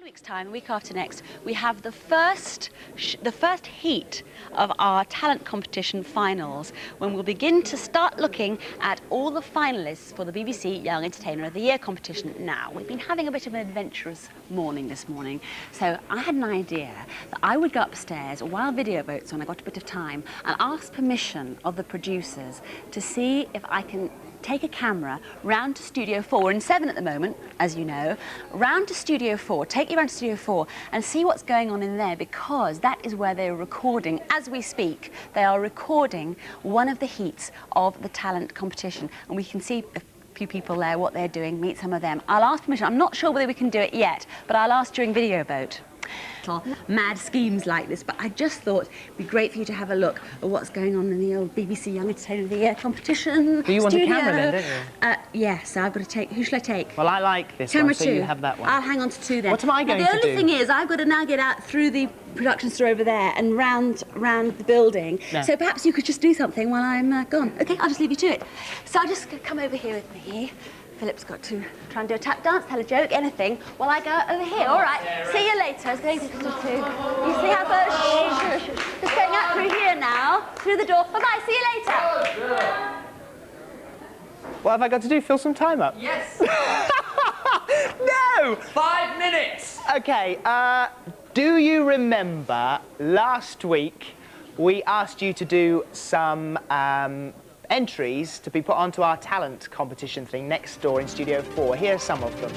Week's time, the week after next, we have the first heat of our talent competition finals, when we'll begin to start looking at all the finalists for the BBC Young Entertainer of the Year competition. Now, we've been having a bit of an adventurous morning this morning, so I had an idea that I would go upstairs while video votes when I got a bit of time and ask permission of the producers to see if I can take a camera round to Studio 4. We're in 7 at the moment, as you know. Round to Studio 4, take you round to Studio 4 and see what's going on in there, because that is where they're recording, as we speak. They are recording one of the heats of the talent competition, and we can see a few people there, what they're doing, meet some of them. I'll ask permission. I'm not sure whether we can do it yet, but I'll ask during video vote. Mad schemes like this, but I just thought it'd be great for you to have a look at what's going on in the old BBC Young Entertainer of the Year competition. Do you want a camera then, don't you? Yes, I've got to take. Who shall I take? Well, I like this camera one, so two. you have that one. I'll hang on to 2 then. What am I going to do? The only thing is, I've got to now get out through the production store over there and round the building. No. So perhaps you could just do something while I'm gone. Okay, I'll just leave you to it. So I'll just come over here with me. Philip's got to try and do a tap dance, tell a joke, anything, while I go over here. All right, see you later. I was going to you see how good? Just going out through here now, through the door. Bye-bye, see you later. What have I got to do? Fill some time up? Yes. No! 5 minutes. Okay, do you remember last week we asked you to do some entries to be put onto our talent competition thing next door in Studio 4. Here are some of them.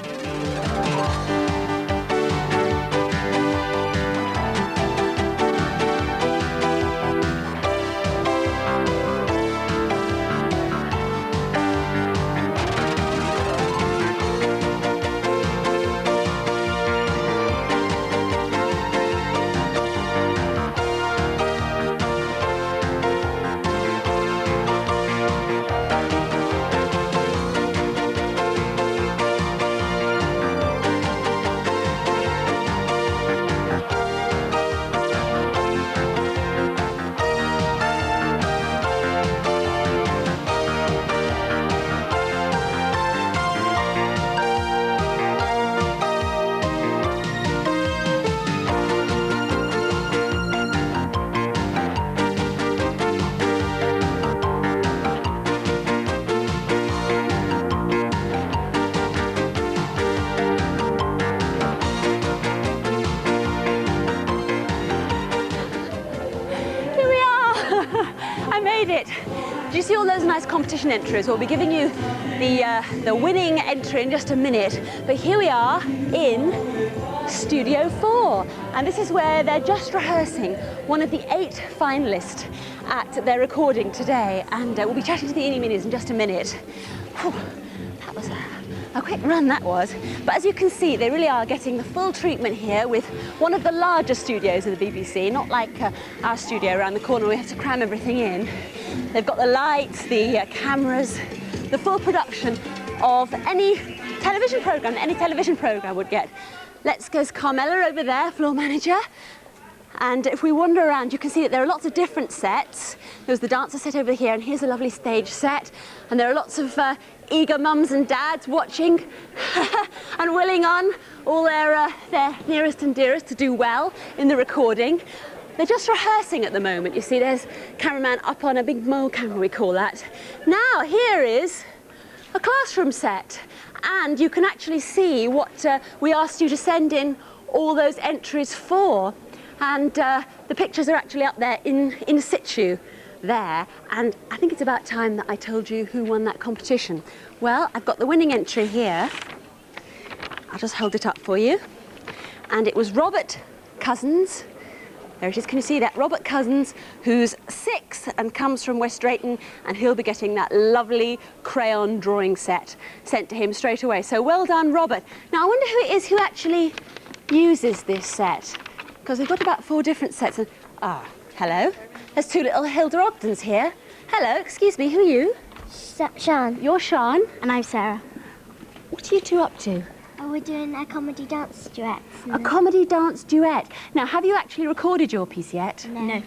Do you see all those nice competition entries? We'll be giving you the winning entry in just a minute. But here we are in Studio 4. And this is where they're just rehearsing one of the 8 finalists at their recording today. And we'll be chatting to the Eeny-Meenies in just a minute. Whew, that was a quick run, that was. But as you can see, they really are getting the full treatment here with one of the larger studios of the BBC, not like our studio around the corner. We have to cram everything in. They've got the lights, the cameras, the full production of any television programme that any television programme would get. Let's go to Carmela over there, floor manager. And if we wander around, you can see that there are lots of different sets. There's the dancer set over here, and here's a lovely stage set. And there are lots of eager mums and dads watching and willing on all their nearest and dearest to do well in the recording. They're just rehearsing at the moment. You see, there's cameraman up on a big mole camera, we call that. Now, here is a classroom set. And you can actually see what we asked you to send in all those entries for. And the pictures are actually up there in situ there. And I think it's about time that I told you who won that competition. Well, I've got the winning entry here. I'll just hold it up for you. And it was Robert Cousins. There it is, can you see that? Robert Cousins, who's 6 and comes from West Drayton, and he'll be getting that lovely crayon drawing set sent to him straight away. So well done, Robert. Now, I wonder who it is who actually uses this set, because we've got about 4 different sets. And, hello. There's 2 little Hilda Ogdens here. Hello, excuse me, who are you? Sean. You're Sean. And I'm Sarah. What are you 2 up to? Oh, we're doing a comedy dance duet. A comedy dance duet. Now, have you actually recorded your piece yet? No.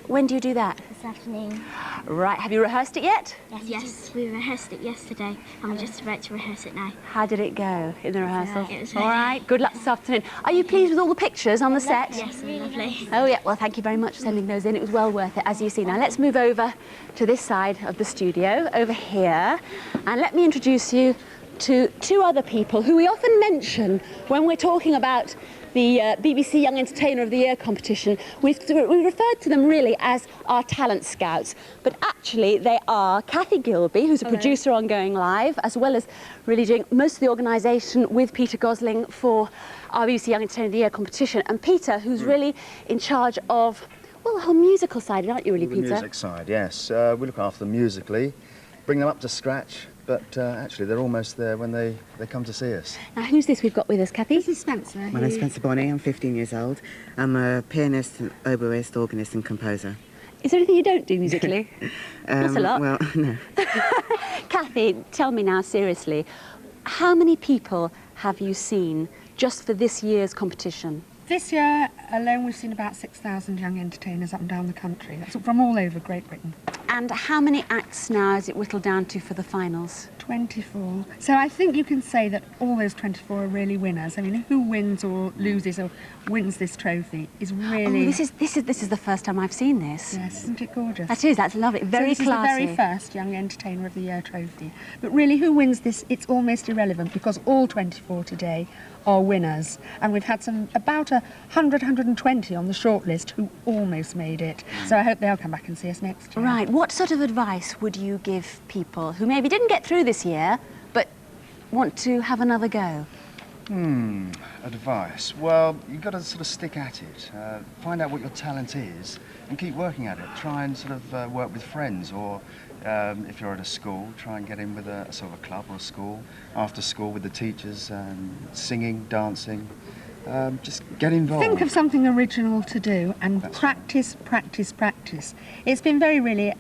When do you do that? This afternoon. Right, have you rehearsed it yet? Yes, we rehearsed it yesterday and we're just about to rehearse it now. How did it go in the rehearsal? It was All right, good luck this afternoon. Are you pleased with all the pictures on the set? Yes, lovely. Oh yeah, well thank you very much for sending those in. It was well worth it, as you see. Now let's move over to this side of the studio, over here, and let me introduce you to two other people who we often mention when we're talking about the BBC Young Entertainer of the Year competition. We referred to them really as our talent scouts, but actually they are Kathy Gilby, who's a producer on Going Live, as well as really doing most of the organisation with Peter Gosling for our BBC Young Entertainer of the Year competition, and Peter, who's really in charge of, well, the whole musical side, aren't you really, Peter? The music side, yes. We look after them musically, bring them up to scratch, but actually they're almost there when they come to see us. Now, who's this we've got with us, Kathy? This is Spencer. My name's Spencer Bonney, I'm 15 years old. I'm a pianist, oboist, organist and composer. Is there anything you don't do musically? Not a lot. Well, no. Kathy, tell me now, seriously, how many people have you seen just for this year's competition? This year alone we've seen about 6,000 young entertainers up and down the country. That's from all over Great Britain. And how many acts now is it whittled down to for the finals? 24. So I think you can say that all those 24 are really winners. I mean, who wins or loses or wins this trophy is really... Oh, this is the first time I've seen this. Yes, isn't it gorgeous? That is, that's lovely, very so this classy. is the very first Young Entertainer of the Year trophy. But really, who wins this, it's almost irrelevant because all 24 today are winners. And we've had about 100, 120 on the shortlist who almost made it. So I hope they'll come back and see us next year. Right, what sort of advice would you give people who maybe didn't get through this year, but want to have another go? Advice? Well, you've got to sort of stick at it. Find out what your talent is and keep working at it. Try and sort of work with friends, or if you're at a school, try and get in with a sort of a club or a school, after school with the teachers, singing, dancing. Just get involved. Think of something original to do and practice, practice, practice. It's been very really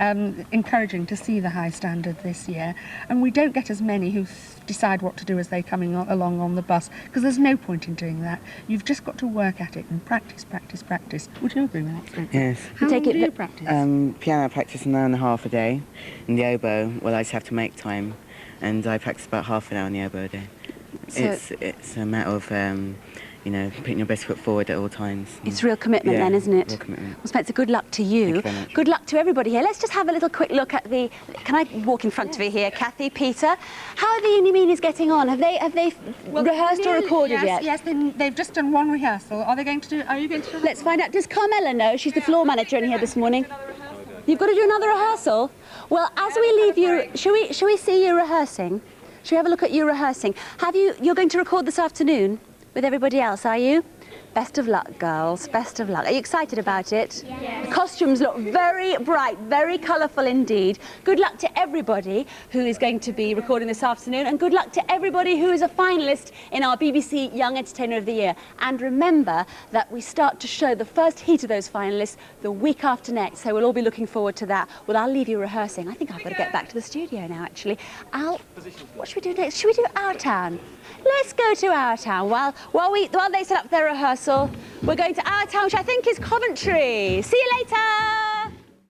encouraging to see the high standard this year, and we don't get as many who decide what to do as they're coming along on the bus, because there's no point in doing that. You've just got to work at it and practice, practice, practice. Would you agree with that, Spencer? Yes. How long do you practice? Piano I practice an hour and a half a day. And the oboe, well, I just have to make time. And I practice about half an hour on the oboe a day. So It's a matter of... you know, putting your best foot forward at all times. it's real commitment then, isn't it? Real commitment. Well, Spencer, good luck to you. Thank you very much. Good luck to everybody here. Let's just have a little quick look at the... Can I walk in front of you here, Kathy, Peter? How are the Unimenis getting on? Have they rehearsed or recorded yet? Yes, they've just done one rehearsal. Are you going to do... Let's find out. Does Carmela know? She's the floor manager in here this morning. You've got to do another rehearsal? Well, as we leave you, shall we see you rehearsing? Shall we have a look at you rehearsing? You're going to record this afternoon with everybody else, are you? Best of luck, girls. Best of luck. Are you excited about it? Yes. The costumes look very bright, very colourful indeed. Good luck to everybody who is going to be recording this afternoon, and good luck to everybody who is a finalist in our BBC Young Entertainer of the Year. And remember that we start to show the first heat of those finalists the week after next, so we'll all be looking forward to that. Well, I'll leave you rehearsing. I think I've got to get back to the studio now, actually. What should we do next? Should we do Our Town? Let's go to Our Town. While they set up their rehearsal, we're going to Our Town, which I think is Coventry. See you later.